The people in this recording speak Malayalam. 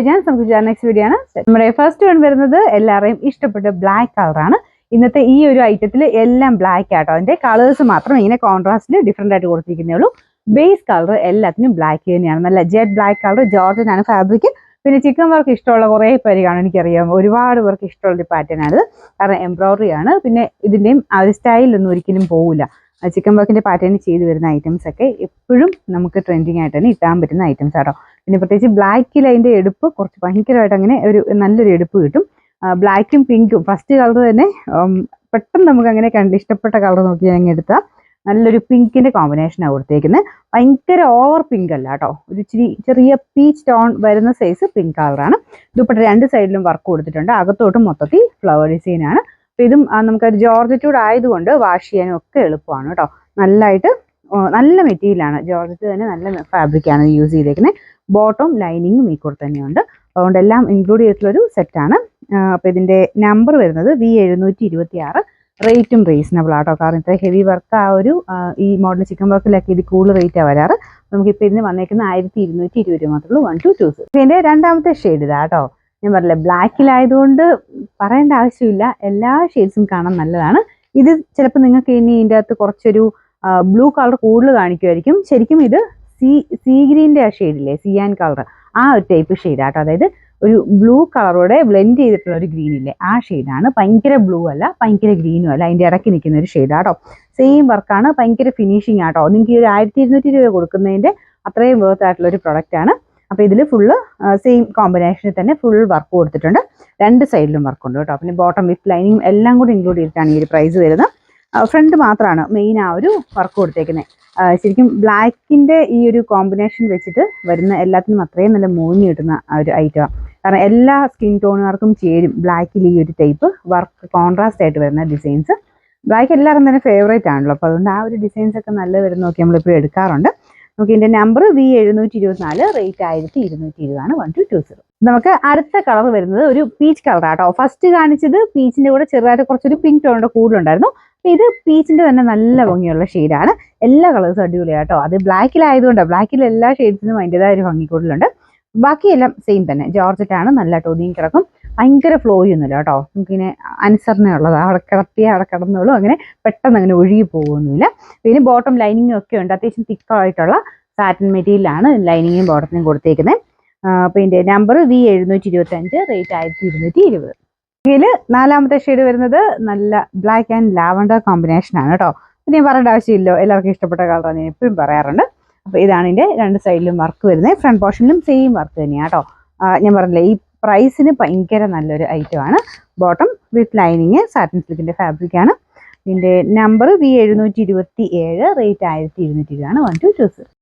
ഞാൻ സംബന്ധിച്ച നെക്സ്റ്റ് വീഡിയോ ആണ്. നമ്മുടെ ഫസ്റ്റ് വൺ വരുന്നത് എല്ലാവരെയും ഇഷ്ടപ്പെട്ട ബ്ലാക്ക് കളറാണ്. ഇന്നത്തെ ഈ ഒരു ഐറ്റത്തിൽ എല്ലാം ബ്ലാക്ക് ആട്ടോ. അതിന്റെ കളേഴ്സ് മാത്രം ഇങ്ങനെ കോൺട്രാസ്റ്റിൽ ഡിഫറെന്റ് ആയിട്ട് കൊടുത്തിരിക്കുന്നേ ഉള്ളൂ. ബേസ് കളർ എല്ലാത്തിനും ബ്ലാക്ക് തന്നെയാണ്. നല്ല ജെറ്റ് ബ്ലാക്ക് കളർ, ജോർജറ്റാണ് ഫാബ്രിക്. പിന്നെ ചിക്കൻ വർക്ക് ഇഷ്ടമുള്ള കുറേ പേര് കാണും, എനിക്കറിയാം. ഒരുപാട് പേർക്ക് ഇഷ്ടമുള്ള പാറ്റേൺ ആണ്. കാരണം എംബ്രോയിഡറി ആണ്. പിന്നെ ഇതിന്റെയും ആ ഒരു സ്റ്റൈലൊന്നും ഒരിക്കലും പോകില്ല. ചിക്കൻ വർക്കിന്റെ പാറ്റേൺ ചെയ്ത് വരുന്ന ഐറ്റംസ് ഒക്കെ എപ്പോഴും നമുക്ക് ട്രെൻഡിങ് ആയിട്ട് തന്നെ ഇട്ടാൻ പറ്റുന്ന ഐറ്റംസ് ആട്ടോ. പിന്നെ പ്രത്യേകിച്ച് ബ്ലാക്കിൽ അതിന്റെ എടുപ്പ് കുറച്ച് ഭയങ്കരമായിട്ട് അങ്ങനെ ഒരു നല്ലൊരു എടുപ്പ് കിട്ടും. ബ്ലാക്കും പിങ്കും ഫസ്റ്റ് കളർ തന്നെ പെട്ടെന്ന് നമുക്ക് അങ്ങനെ ഇഷ്ടപ്പെട്ട കളർ നോക്കി അങ്ങ് എടുത്താൽ നല്ലൊരു പിങ്കിന്റെ കോമ്പിനേഷനാണ് കൊടുത്തേക്കുന്നത്. ഭയങ്കര ഓവർ പിങ്ക് അല്ല കേട്ടോ, ഒരു ഇച്ചിരി ചെറിയ പീച്ച് ടോൺ വരുന്ന സൈസ് പിങ്ക് കളറാണ്. ദുപ്പട്ട രണ്ട് സൈഡിലും വർക്ക് കൊടുത്തിട്ടുണ്ട്. അകത്തോട്ടും മൊത്തത്തിൽ ഫ്ലവർ ഡിസൈൻ ആണ്. അപ്പൊ ഇതും നമുക്കൊരു ജോർജറ്റൂഡ് ആയതുകൊണ്ട് വാഷ് ചെയ്യാനും ഒക്കെ എളുപ്പമാണ് കേട്ടോ. നല്ലതായിട്ട് നല്ല മെറ്റീരിയലാണ്, ജോർജറ്റ് തന്നെ നല്ല ഫാബ്രിക്കാണ് യൂസ് ചെയ്തേക്കുന്നത്. ബോട്ടം ലൈനിങ്ങും ഈ കൂടെ തന്നെയുണ്ട്. അതുകൊണ്ട് എല്ലാം ഇൻക്ലൂഡ് ചെയ്തിട്ടുള്ളൊരു സെറ്റാണ്. അപ്പോൾ ഇതിന്റെ നമ്പർ വരുന്നത് V726. റേറ്റും റീസണബിൾ ആട്ടോ. കാരണം ഇത്ര ഹെവി വർക്ക് ഈ മോഡൽ ചിക്കൻ വർക്കിലൊക്കെ ഇത് കൂടുതൽ റേറ്റാണ് വരാറ്. നമുക്കിപ്പോൾ ഇതിന് വന്നേക്കുന്ന 1220 മാത്രമേ ഉള്ളൂ. 1220. ഇതിന്റെ രണ്ടാമത്തെ ഷെയ്ഡ് ഇതാ കേട്ടോ. ഞാൻ പറഞ്ഞില്ലേ, ബ്ലാക്കിലായതുകൊണ്ട് പറയേണ്ട ആവശ്യമില്ല, എല്ലാ ഷെയ്ഡ്സും കാണാൻ നല്ലതാണ്. ഇത് ചിലപ്പോൾ നിങ്ങൾക്ക് ഇനി ഇതിൻ്റെ അകത്ത് കുറച്ചൊരു ബ്ലൂ കളർ കൂടുതൽ കാണിക്കുമായിരിക്കും. ശരിക്കും ഇത് സീ ഗ്രീൻ്റെ ആ ഷെയ്ഡില്ലേ, സിയാൻ കളർ, ആ ഒരു ടൈപ്പ് ഷെയ്ഡാട്ടോ. അതായത് ഒരു ബ്ലൂ കളറോടെ ബ്ലെൻഡ് ചെയ്തിട്ടുള്ള ഒരു ഗ്രീൻ ഇല്ലേ, ആ ഷെയ്ഡാണ്. ഭയങ്കര ബ്ലൂ അല്ല, ഭയങ്കര ഗ്രീനും അല്ല, അതിൻ്റെ ഇടയ്ക്ക് നിൽക്കുന്ന ഒരു ഷെയ്ഡാട്ടോ. സെയിം വർക്കാണ്, ഭയങ്കര ഫിനിഷിംഗ് ആട്ടോ. നിങ്ങൾക്ക് ഈ ഒരു 1220 കൊടുക്കുന്നതിൻ്റെ അത്രയും വേർത്ത് ആയിട്ടുള്ള ഒരു പ്രൊഡക്റ്റ് ആണ്. അപ്പോൾ ഇതിൽ ഫുള്ള് സെയിം കോമ്പിനേഷനിൽ തന്നെ ഫുൾ വർക്ക് കൊടുത്തിട്ടുണ്ട്. രണ്ട് സൈഡിലും വർക്ക് ഉണ്ട് കേട്ടോ. പിന്നെ ബോട്ടം വിത്ത് ലൈനിങ് എല്ലാം കൂടി ഇൻക്ലൂഡ് ചെയ്തിട്ടാണ് ഈ ഒരു പ്രൈസ് വരുന്നത്. ഫ്രണ്ട് മാത്രമാണ് മെയിൻ ആ ഒരു വർക്ക് കൊടുത്തേക്കുന്നത്. ശരിക്കും ബ്ലാക്കിൻ്റെ ഈ ഒരു കോമ്പിനേഷൻ വെച്ചിട്ട് വരുന്ന എല്ലാത്തിനും അത്രയും നല്ല മൂഞ്ഞ് കിട്ടുന്ന ഒരു ഐറ്റമാണ്. കാരണം എല്ലാ സ്കിൻ ടോണുകാർക്കും ചേരും ബ്ലാക്കിൽ ഈ ഒരു ടൈപ്പ് വർക്ക്, കോൺട്രാസ്റ്റ് ആയിട്ട് വരുന്ന ഡിസൈൻസ്. ബ്ലാക്ക് എല്ലാവരും തന്നെ ഫേവറേറ്റ് ആണല്ലോ. അപ്പോൾ അതുകൊണ്ട് ആ ഒരു ഡിസൈൻസ് ഒക്കെ നല്ല വരുന്ന നോക്കി നമ്മളിപ്പോൾ എടുക്കാറുണ്ട്. നമുക്ക് ഇതിന്റെ നമ്പർ V724. റേറ്റ് 1220 ആണ്. 1220. നമുക്ക് അടുത്ത കളർ വരുന്നത് ഒരു പീച്ച് കളറാട്ടോ. ഫസ്റ്റ് കാണിച്ചത് പീച്ചിന്റെ കൂടെ ചെറുതായിട്ട് കുറച്ചൊരു പിങ്ക് ടോണിന്റെ കൂടുതലുണ്ടായിരുന്നു. അപ്പൊ ഇത് പീച്ചിന്റെ തന്നെ നല്ല ഭംഗിയുള്ള ഷെയ്ഡാണ്. എല്ലാ കളേഴ്സും അടിപൊളിയാട്ടോ. അത് ബ്ലാക്കിലായതുകൊണ്ട് ബ്ലാക്കിൽ എല്ലാ ഷെയ്ഡ്സിനും അതിൻ്റെതായ ഒരു ഭംഗി കൂടുതലുണ്ട്. ബാക്കിയെല്ലാം സെയിം തന്നെ, ജോർജറ്റ് ആണ്. നല്ല ടൊതിയും കിടക്കും. ഭയങ്കര ഫ്ലോയൊന്നുമില്ല കേട്ടോ. നമുക്കിങ്ങനെ അനുസരണയുള്ളത്, അവിടെ കിടത്തിയാൽ അവിടെ കിടന്നോളൂ, അങ്ങനെ പെട്ടെന്ന് അങ്ങനെ ഒഴുകി പോകുന്നില്ല. പിന്നെ ബോട്ടം ലൈനിങ്ങും ഒക്കെ ഉണ്ട്. അത്യാവശ്യം തിക്കായിട്ടുള്ള സാറ്റിൻ മെറ്റീരിയലാണ് ലൈനിങ്ങും ബോട്ടത്തിനും കൊടുത്തേക്കുന്നത്. അപ്പോൾ ഇതിൻ്റെ നമ്പർ V725. റേറ്റ് 1220. ഇതിൽ നാലാമത്തെ ഷെയ്ഡ് വരുന്നത് നല്ല ബ്ലാക്ക് ആൻഡ് ലാവണ്ടർ കോമ്പിനേഷനാണ് കേട്ടോ. പിന്നെ ഞാൻ പറയേണ്ട ആവശ്യമില്ലോ, എല്ലാവർക്കും ഇഷ്ടപ്പെട്ട കളറാണ്, ഞാൻ എപ്പോഴും പറയാറുണ്ട്. അപ്പോൾ ഇതാണ് ഇതിൻ്റെ രണ്ട് സൈഡിലും വർക്ക് വരുന്നത്. ഫ്രണ്ട് പോർഷനിലും സെയിം വർക്ക് തന്നെയാണ് കേട്ടോ. ഞാൻ പറഞ്ഞില്ലേ, ഈ പ്രൈസിന് ഭയങ്കര നല്ലൊരു ഐറ്റമാണ്. ബോട്ടം വിത്ത് ലൈനിങ് സാറ്റിൻ സിൽക്കിൻ്റെ ഫാബ്രിക്കാണ്. ഇതിൻ്റെ നമ്പർ V727. റേറ്റ് 1220 ആണ്. 1220.